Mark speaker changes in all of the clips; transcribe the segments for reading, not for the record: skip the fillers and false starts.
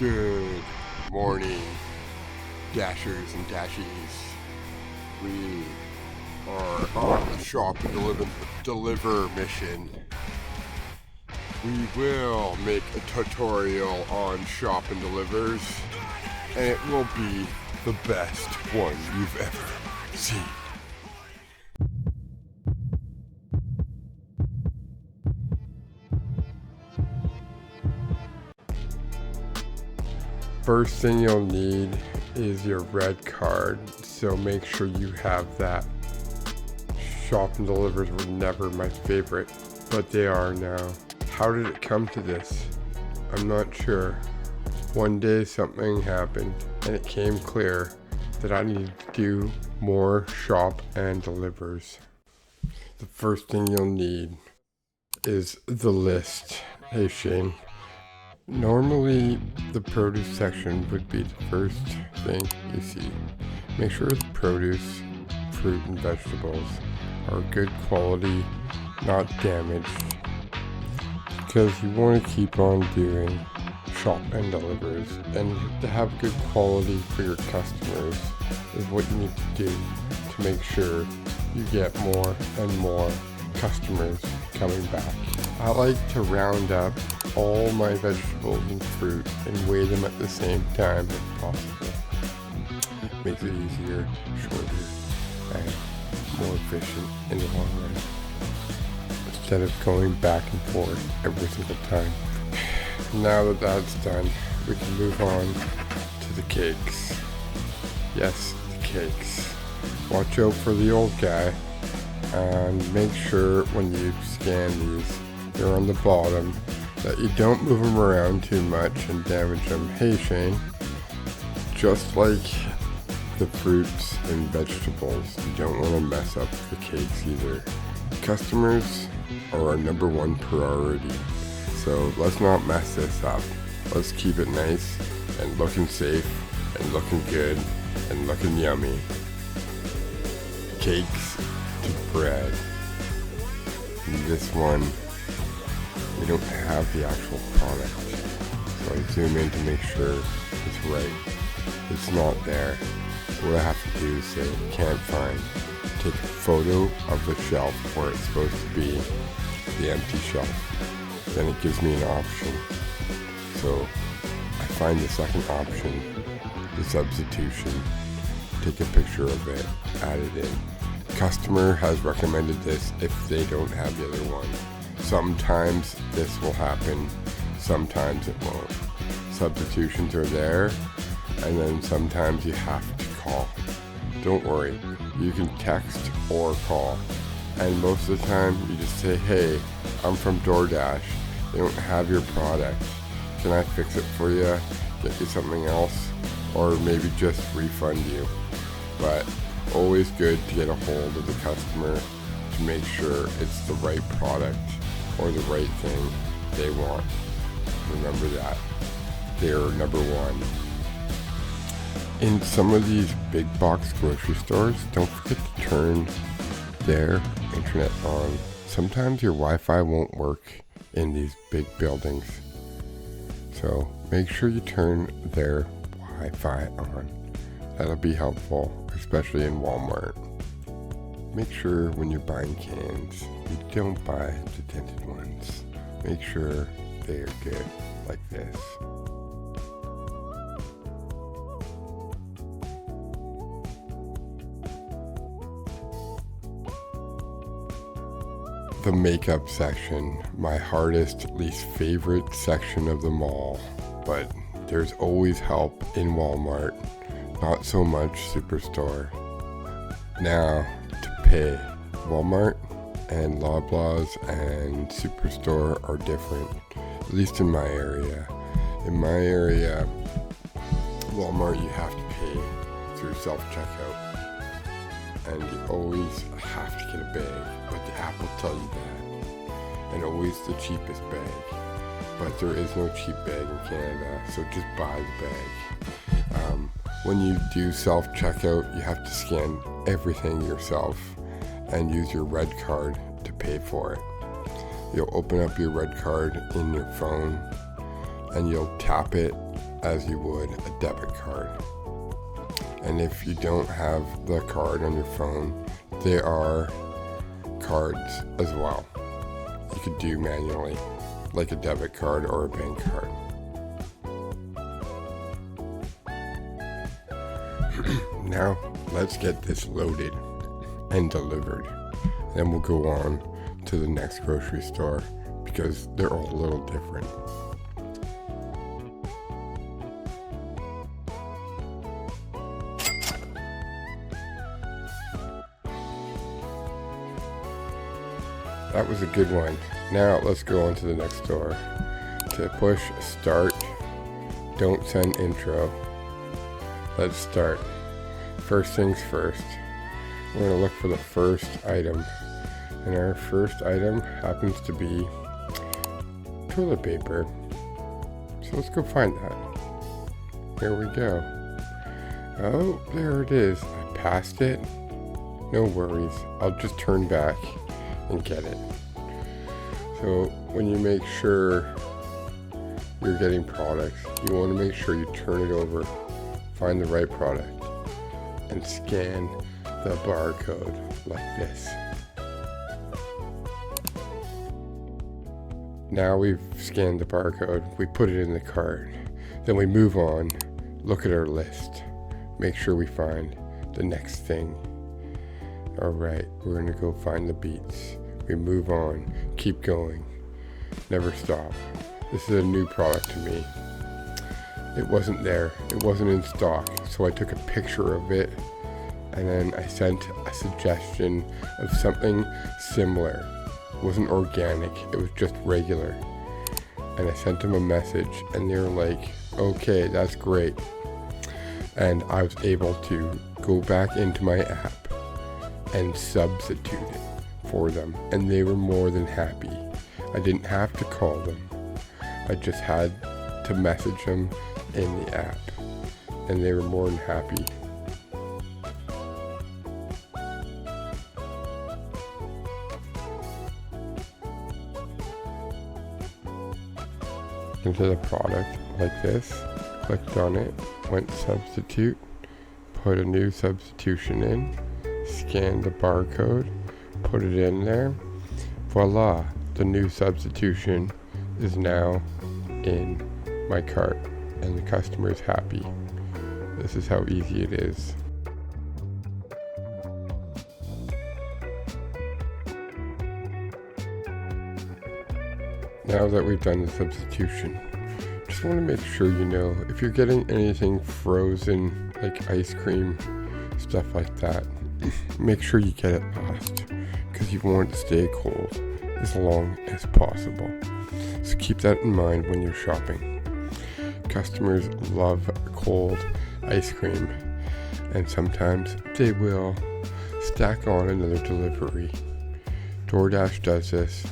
Speaker 1: Good morning, Dashers and Dashies. We are on a shop and deliver mission. We will make a tutorial on shop and delivers, and it will be the best one you've ever seen. First thing you'll need is your red card, so make sure you have that. Shop and delivers were never my favorite, but they are now. How did it come to this? I'm not sure. One day something happened and it came clear that I needed to do more shop and delivers. The first thing you'll need is the list. Hey Shane. Normally, the produce section would be the first thing you see. Make sure the produce, fruit, and vegetables are good quality, not damaged, because you want to keep on doing shop and delivers, and to have good quality for your customers is what you need to do to make sure you get more and more customers coming back. I like to round up all my vegetables and fruit and weigh them at the same time if possible. Makes it easier, shorter, and more efficient in the long run, instead of going back and forth every single time. Now that that's done, we can move on to the cakes. Yes, the cakes. Watch out for the old guy, and make sure when you scan these, they're on the bottom, that you don't move them around too much and damage them. Hey Shane, just like the fruits and vegetables, you don't want to mess up the cakes either. Customers are our number one priority, so let's not mess this up. Let's keep it nice and looking safe and looking good and looking yummy. Cakes to bread. This one, we don't have the actual product, so I zoom in to make sure it's right. It's not there. What I have to do is say can't find. Take a photo of the shelf where it's supposed to be, the empty shelf. Then it gives me an option. So I find the second option, the substitution. Take a picture of it, add it in. Customer has recommended this if they don't have the other one. Sometimes this will happen, sometimes it won't. Substitutions are there, and then sometimes you have to call. Don't worry, you can text or call. And most of the time, you just say, hey, I'm from DoorDash. They don't have your product. Can I fix it for you? Get you something else? Or maybe just refund you. But always good to get a hold of the customer to make sure it's the right product or the right thing they want. Remember that. They're number one. In some of these big box grocery stores, don't forget to turn their internet on. Sometimes your Wi-Fi won't work in these big buildings. So make sure you turn their Wi-Fi on. That'll be helpful, especially in Walmart. Make sure when you're buying cans, you don't buy the tinted ones. Make sure they are good, like this. The makeup section, my hardest, least favorite section of them all, but there's always help in Walmart, not so much Superstore. Now, to pay. Walmart and Loblaws and Superstore are different, at least in my area. In my area, Walmart, you have to pay through self-checkout, and you always have to get a bag, but the app will tell you that, and always the cheapest bag. But there is no cheap bag in Canada, so just buy the bag. When you do self-checkout, you have to scan everything yourself and use your red card to pay for it. You'll open up your red card in your phone, and you'll tap it as you would a debit card. And if you don't have the card on your phone, there are cards as well. You could do manually, like a debit card or a bank card. Now, let's get this loaded and delivered. Then we'll go on to the next grocery store because they're all a little different. That was a good one. Now let's go on to the next store. To push start, don't send intro. Let's start. First things first. We're going to look for the first item. And our first item happens to be toilet paper. So let's go find that. Here we go. Oh, there it is. I passed it. No worries. I'll just turn back and get it. So when you make sure you're getting products, you want to make sure you turn it over, find the right product, and scan the barcode like this. Now we've scanned the barcode, we put it in the cart. Then we move on, look at our list, make sure we find the next thing. Alright, we're gonna go find the beets. We move on, keep going, never stop. This is a new product to me. It wasn't there, it wasn't in stock, so I took a picture of it and then I sent a suggestion of something similar. It wasn't organic, it was just regular. And I sent them a message and they were like, okay, that's great. And I was able to go back into my app and substitute it for them, and they were more than happy. I didn't have to call them. I just had to message them in the app, and they were more than happy. Into the product like this, clicked on it, went substitute, put a new substitution in, scanned the barcode, put it in there. Voila, the new substitution is now in my cart and the customer is happy. This is how easy it is. Now that we've done the substitution, just want to make sure you know if you're getting anything frozen like ice cream, stuff like that, make sure you get it fast because you want it to stay cold as long as possible. So keep that in mind when you're shopping. Customers love cold ice cream, and sometimes they will stack on another delivery. DoorDash does this.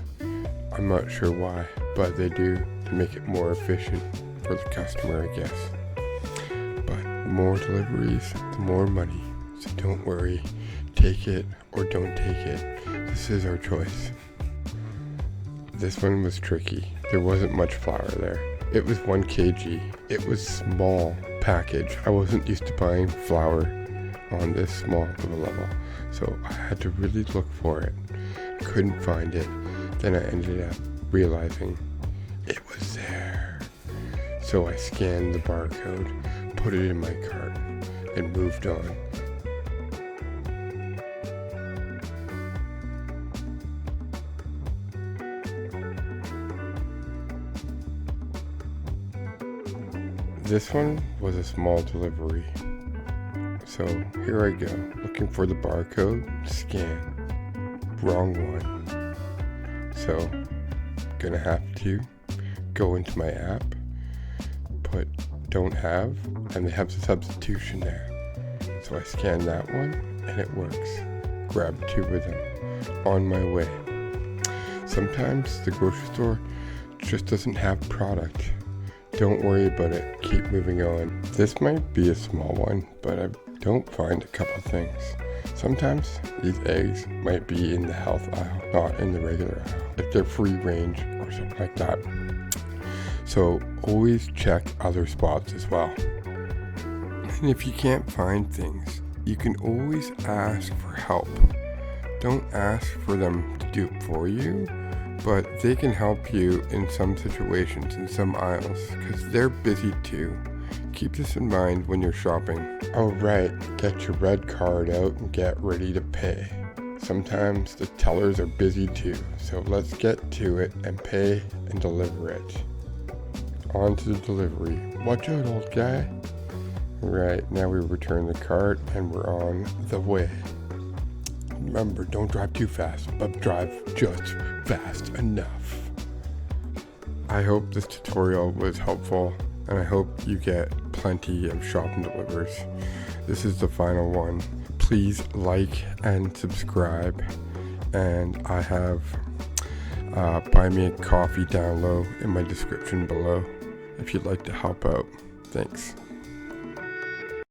Speaker 1: I'm not sure why, but they do to make it more efficient for the customer, I guess. But the more deliveries, the more money. So don't worry, take it or don't take it. This is our choice. This one was tricky. There wasn't much flour there. It was 1 kg. It was small package. I wasn't used to buying flour on this small of a level, so I had to really look for it. Couldn't find it. Then I ended up realizing it was there. So I scanned the barcode, put it in my cart, and moved on. This one was a small delivery. So here I go, looking for the barcode, scan. Wrong one. So, gonna have to go into my app, put don't have, and they have the substitution there. So I scan that one, and it works. Grab 2 of them. On my way. Sometimes the grocery store just doesn't have product. Don't worry about it. Keep moving on. This might be a small one, but I don't find a couple things. Sometimes these eggs might be in the health aisle, not in the regular aisle, if they're free range or something like that. So always check other spots as well. And if you can't find things, you can always ask for help. Don't ask for them to do it for you, but they can help you in some situations, in some aisles, because they're busy too. Keep this in mind when you're shopping. Alright, get your red card out and get ready to pay. Sometimes the tellers are busy too, so let's get to it and pay and deliver it. On to the delivery. Watch out, old guy. Right, now we return the cart and we're on the way. Remember, don't drive too fast, but drive just fast enough. I hope this tutorial was helpful, and I hope you get plenty of shop and delivers. This is the final one. Please like and subscribe, and I have buy me a coffee down low in my description below if you'd like to help out. Thanks.